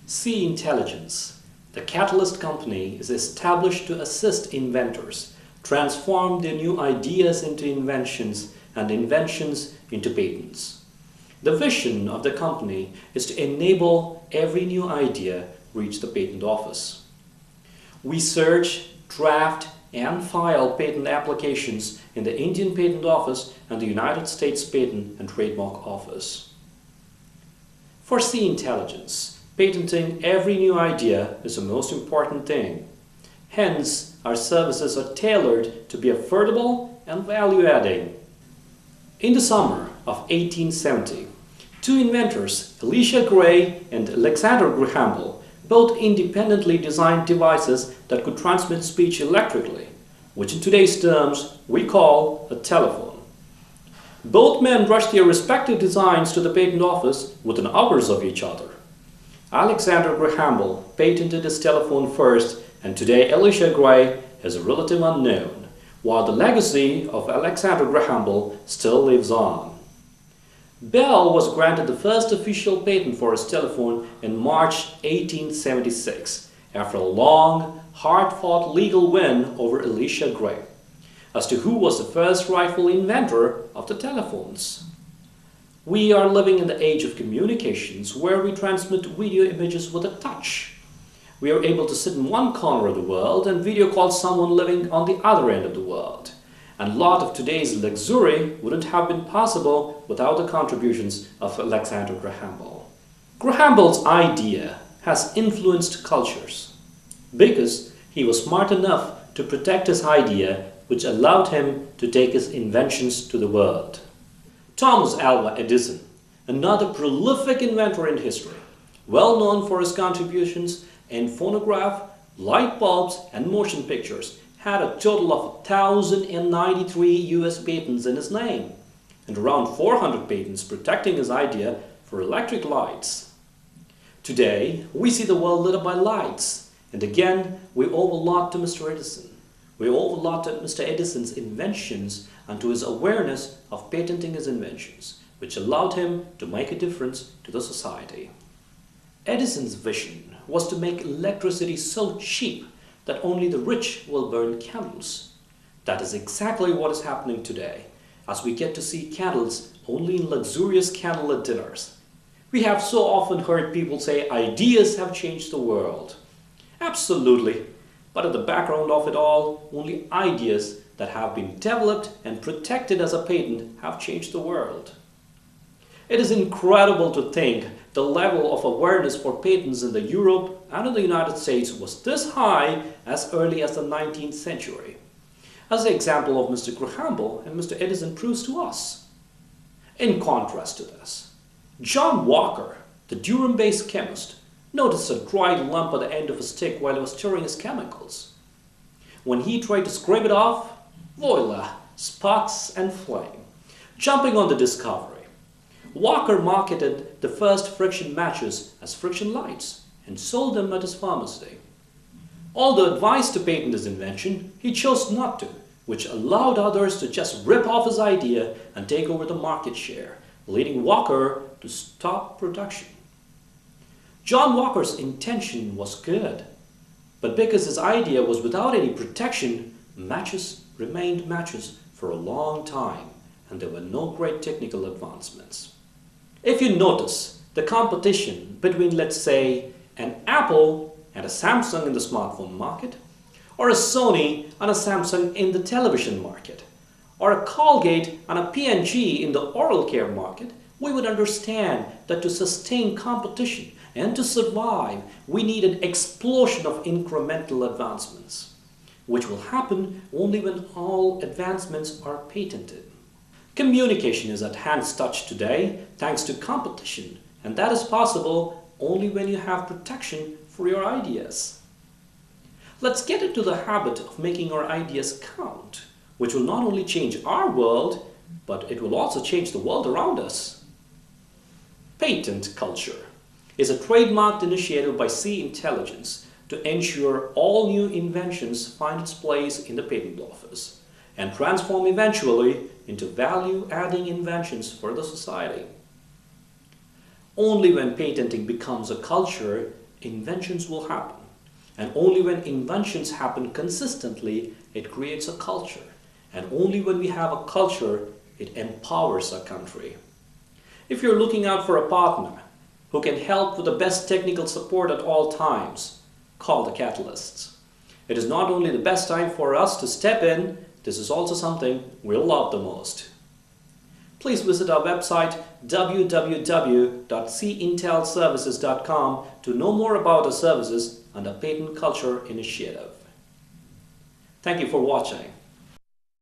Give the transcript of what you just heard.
CIntelligence, the catalyst company, is established to assist inventors transform their new ideas into inventions and inventions into patents. The vision of the company is to enable every new idea reach the patent office. We search, draft, and file patent applications in the Indian Patent Office and the United States Patent and Trademark Office. For CIntelligence, patenting every new idea is the most important thing. Hence, our services are tailored to be affordable and value-adding. In the summer of 1870, two inventors, Elisha Gray and Alexander Graham Bell, both independently designed devices that could transmit speech electrically, which in today's terms we call a telephone. Both men rushed their respective designs to the patent office within hours of each other. Alexander Graham Bell patented his telephone first, and today Elisha Gray is a relative unknown, while the legacy of Alexander Graham Bell still lives on. Bell was granted the first official patent for his telephone in March 1876, after a long, hard-fought legal win over Elisha Gray, as to who was the first rightful inventor of the telephones. We are living in the age of communications where we transmit video images with a touch. We are able to sit in one corner of the world and video call someone living on the other end of the world. And a lot of today's luxury wouldn't have been possible without the contributions of Alexander Graham Bell. Graham Bell's idea has influenced cultures because he was smart enough to protect his idea, which allowed him to take his inventions to the world. Thomas Alva Edison, another prolific inventor in history, well known for his contributions in phonograph, light bulbs, and motion pictures, had a total of 1,093 US patents in his name, and around 400 patents protecting his idea for electric lights. Today, we see the world lit up by lights, and again, we owe a lot to Mr. Edison. We owe a lot to Mr. Edison's inventions and to his awareness of patenting his inventions, which allowed him to make a difference to the society. Edison's vision was to make electricity so cheap that only the rich will burn candles. That is exactly what is happening today, as we get to see candles only in luxurious candlelit dinners. We have so often heard people say ideas have changed the world. Absolutely, but at the background of it all, only ideas that have been developed and protected as a patent have changed the world. It is incredible to think the level of awareness for patents in Europe and in the United States was this high as early as the 19th century, as the example of Mr. Graham Bell and Mr. Edison proves to us. In contrast to this, John Walker, the Durham-based chemist, noticed a dried lump at the end of a stick while he was stirring his chemicals. When he tried to scrape it off, voila, sparks and flame. Jumping on the discovery, Walker marketed the first friction matches as friction lights and sold them at his pharmacy. Although advised to patent his invention, he chose not to, which allowed others to just rip off his idea and take over the market share, leading Walker to stop production. John Walker's intention was good, but because his idea was without any protection, matches remained matches for a long time, and there were no great technical advancements. If you notice the competition between, let's say, an Apple and a Samsung in the smartphone market, or a Sony and a Samsung in the television market, or a Colgate and a P&G in the oral care market, we would understand that to sustain competition and to survive, we need an explosion of incremental advancements, which will happen only when all advancements are patented. Communication is at hand's touch today thanks to competition, and that is possible only when you have protection for your ideas. Let's get into the habit of making our ideas count, which will not only change our world, but it will also change the world around us. PatentCulture is a trademarked initiative by CIntelligence to ensure all new inventions find its place in the patent office and transform eventually into value-adding inventions for the society. Only when patenting becomes a culture inventions will happen. And only when inventions happen consistently, it creates a culture. And only when we have a culture, it empowers a country. If you're looking out for a partner who can help with the best technical support at all times, call the Catalysts. It is not only the best time for us to step in, this is also something we'll love the most. Please visit our website www.CIntelservices.com to know more about our services under Patent Culture Initiative. Thank you for watching.